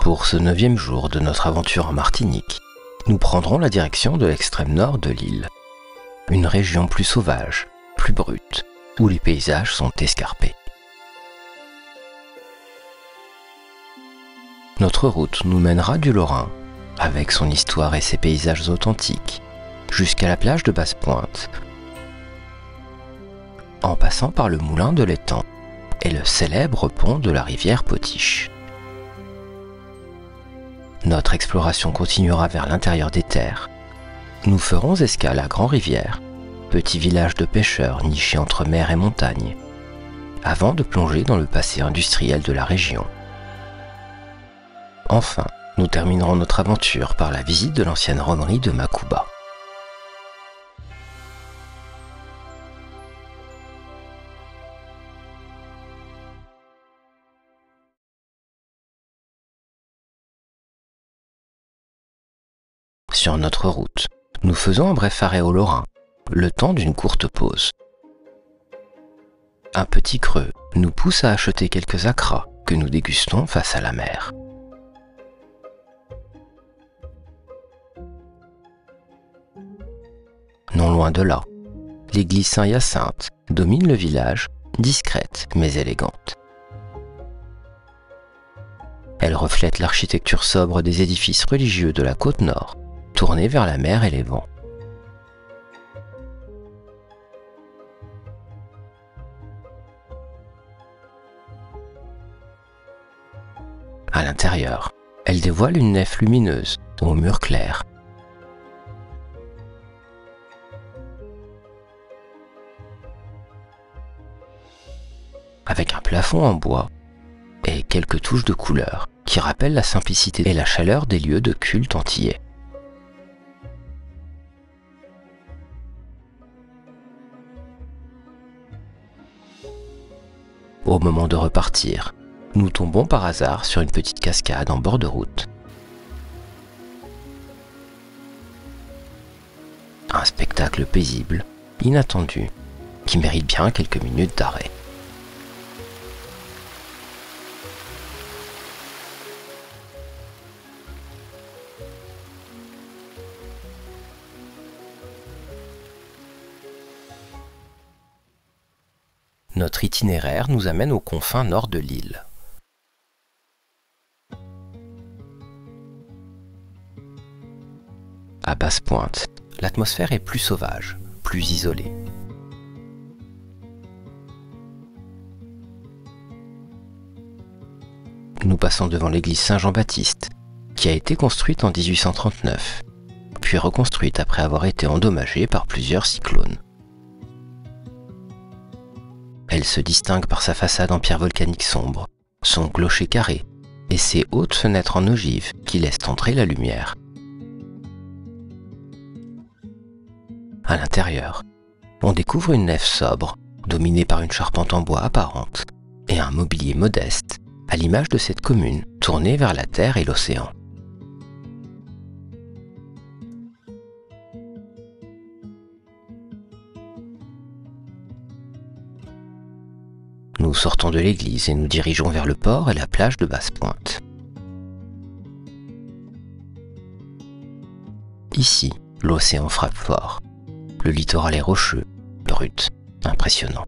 Pour ce 9e jour de notre aventure en Martinique, nous prendrons la direction de l'extrême nord de l'île. Une région plus sauvage, plus brute, où les paysages sont escarpés. Notre route nous mènera du Lorrain, avec son histoire et ses paysages authentiques, jusqu'à la plage de Basse-Pointe, en passant par le moulin de l'étang et le célèbre pont de la rivière Potiche. Notre exploration continuera vers l'intérieur des terres. Nous ferons escale à Grand-Rivière, petit village de pêcheurs niché entre mer et montagne, avant de plonger dans le passé industriel de la région. Enfin, nous terminerons notre aventure par la visite de l'ancienne romerie de Macouba. Sur notre route, nous faisons un bref arrêt au Lorrain, le temps d'une courte pause. Un petit creux nous pousse à acheter quelques acras que nous dégustons face à la mer. Non loin de là, l'église Saint-Hyacinthe domine le village, discrète mais élégante. Elle reflète l'architecture sobre des édifices religieux de la côte nord, tournés vers la mer et les vents. À l'intérieur, elle dévoile une nef lumineuse aux murs clairs. Avec un plafond en bois et quelques touches de couleur qui rappellent la simplicité et la chaleur des lieux de culte antillais. Au moment de repartir, nous tombons par hasard sur une petite cascade en bord de route. Un spectacle paisible, inattendu, qui mérite bien quelques minutes d'arrêt. Notre itinéraire nous amène aux confins nord de l'île. À Basse-Pointe, l'atmosphère est plus sauvage, plus isolée. Nous passons devant l'église Saint-Jean-Baptiste, qui a été construite en 1839, puis reconstruite après avoir été endommagée par plusieurs cyclones. Elle se distingue par sa façade en pierre volcanique sombre, son clocher carré et ses hautes fenêtres en ogive qui laissent entrer la lumière. À l'intérieur, on découvre une nef sobre, dominée par une charpente en bois apparente, et un mobilier modeste, à l'image de cette commune tournée vers la terre et l'océan. Nous sortons de l'église et nous dirigeons vers le port et la plage de Basse-Pointe. Ici, l'océan frappe fort. Le littoral est rocheux, brut, impressionnant.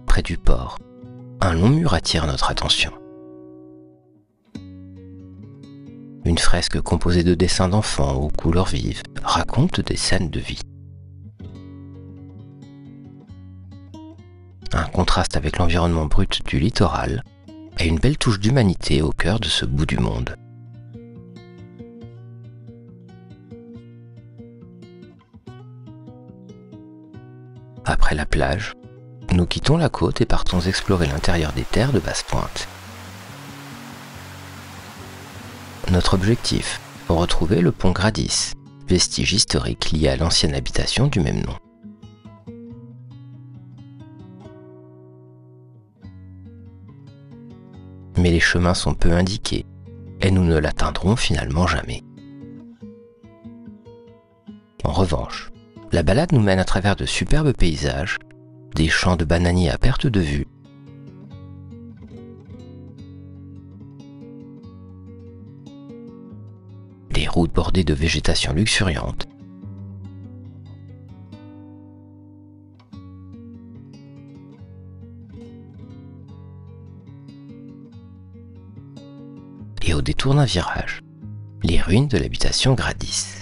Près du port, un long mur attire notre attention. Une fresque composée de dessins d'enfants aux couleurs vives raconte des scènes de vie. Un contraste avec l'environnement brut du littoral et une belle touche d'humanité au cœur de ce bout du monde. Après la plage, nous quittons la côte et partons explorer l'intérieur des terres de Basse-Pointe. Notre objectif, retrouver le pont Gradis, vestige historique lié à l'ancienne habitation du même nom. les chemins sont peu indiqués et nous ne l'atteindrons finalement jamais. En revanche, la balade nous mène à travers de superbes paysages, des champs de bananiers à perte de vue, des routes bordées de végétation luxuriante, et au détour d'un virage, les ruines de l'habitation Gradis.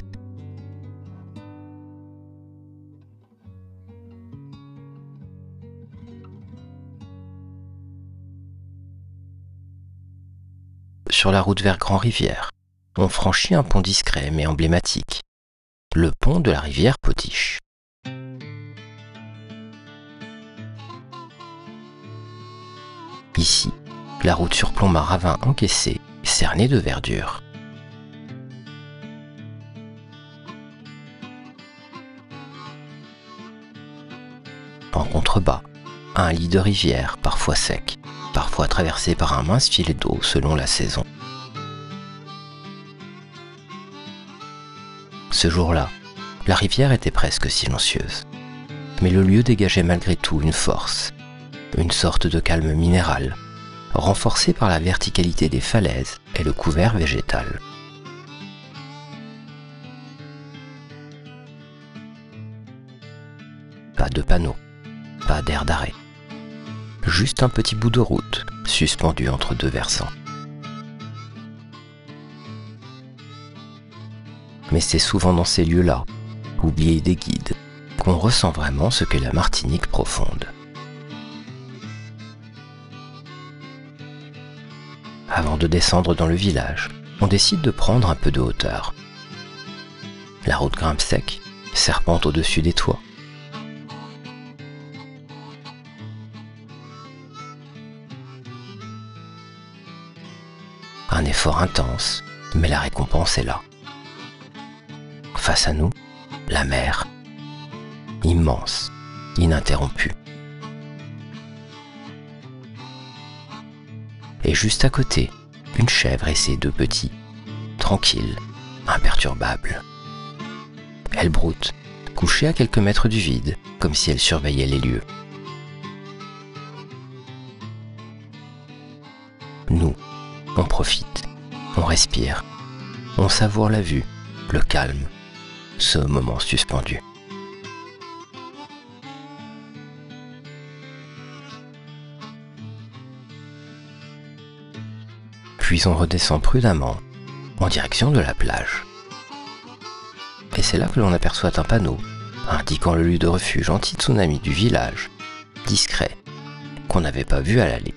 Sur la route vers Grand-Rivière, on franchit un pont discret mais emblématique, le pont de la rivière Potiche. Ici, la route surplombe un ravin encaissé, cerné de verdure. En contrebas, un lit de rivière, parfois sec, parfois traversé par un mince filet d'eau selon la saison. Ce jour-là, la rivière était presque silencieuse, mais le lieu dégageait malgré tout une force, une sorte de calme minéral, renforcé par la verticalité des falaises et le couvert végétal. Pas de panneau, pas d'air d'arrêt, juste un petit bout de route suspendu entre deux versants. Mais c'est souvent dans ces lieux-là, oubliés des guides, qu'on ressent vraiment ce qu'est la Martinique profonde. Avant de descendre dans le village, on décide de prendre un peu de hauteur. La route grimpe sec, serpente au-dessus des toits. Un effort intense, mais la récompense est là. Face à nous, la mer, immense, ininterrompue. Et juste à côté, une chèvre et ses deux petits, tranquilles, imperturbables. Elle broute, couchée à quelques mètres du vide, comme si elle surveillait les lieux. Nous, on profite, on respire, on savoure la vue, le calme, ce moment suspendu. Puis on redescend prudemment en direction de la plage. Et c'est là que l'on aperçoit un panneau indiquant le lieu de refuge anti-tsunami du village, discret, qu'on n'avait pas vu à l'aller.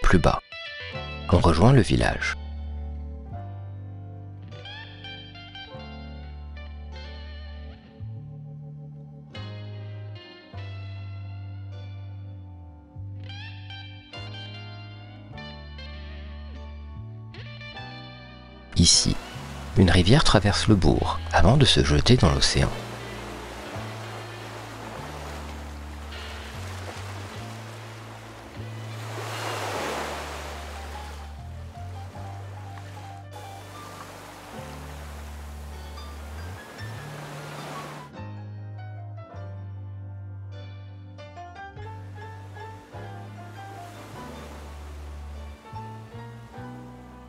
Plus bas, on rejoint le village. Ici, une rivière traverse le bourg avant de se jeter dans l'océan.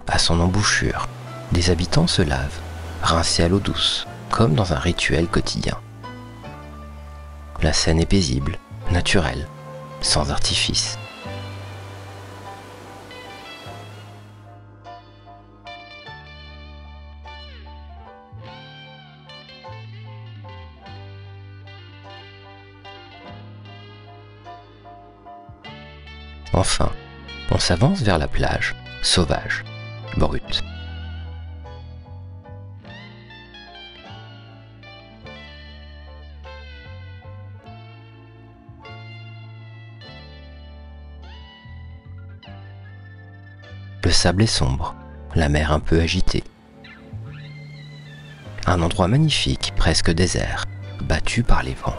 À son embouchure, des habitants se lavent, rincés à l'eau douce, comme dans un rituel quotidien. La scène est paisible, naturelle, sans artifice. Enfin, on s'avance vers la plage, sauvage, brute. Le sable est sombre, la mer un peu agitée. Un endroit magnifique, presque désert, battu par les vents.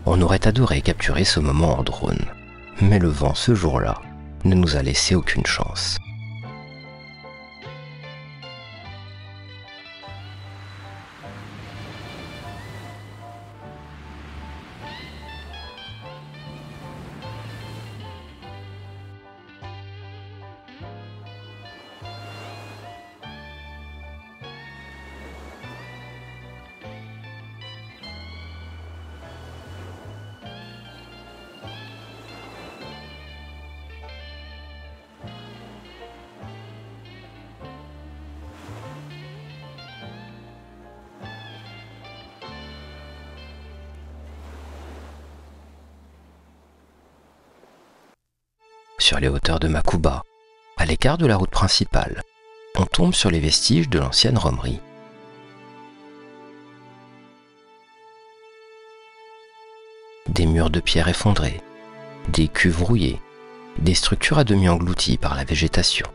On aurait adoré capturer ce moment en drone, mais le vent ce jour-là ne nous a laissé aucune chance. Sur les hauteurs de Makuba, à l'écart de la route principale, on tombe sur les vestiges de l'ancienne romerie. Des murs de pierre effondrés, des cuves rouillées, des structures à demi englouties par la végétation.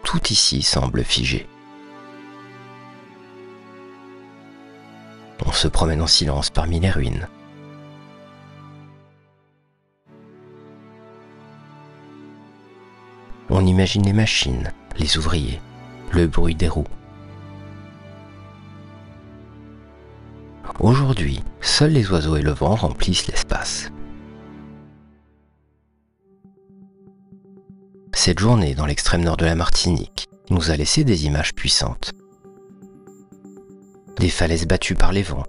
Tout ici semble figé. On se promène en silence parmi les ruines. On imagine les machines, les ouvriers, le bruit des roues. Aujourd'hui, seuls les oiseaux et le vent remplissent l'espace. Cette journée dans l'extrême nord de la Martinique nous a laissé des images puissantes. Des falaises battues par les vents,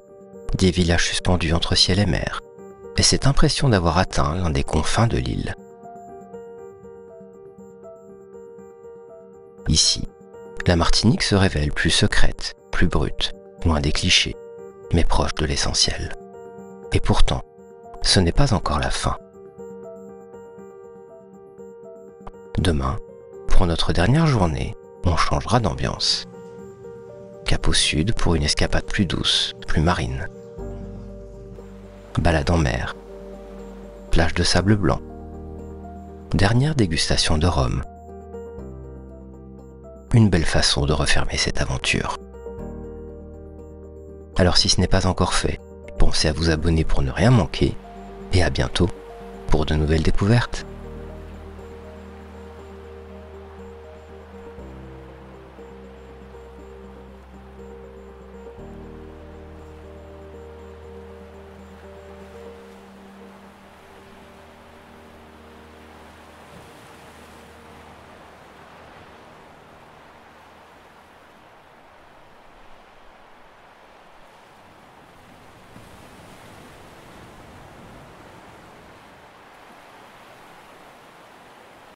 des villages suspendus entre ciel et mer, et cette impression d'avoir atteint l'un des confins de l'île. Ici, la Martinique se révèle plus secrète, plus brute, loin des clichés, mais proche de l'essentiel. Et pourtant, ce n'est pas encore la fin. Demain, pour notre dernière journée, on changera d'ambiance. Cap au sud pour une escapade plus douce, plus marine. Balade en mer. Plage de sable blanc. Dernière dégustation de rhum. Une belle façon de refermer cette aventure. Alors si ce n'est pas encore fait, pensez à vous abonner pour ne rien manquer, et à bientôt pour de nouvelles découvertes.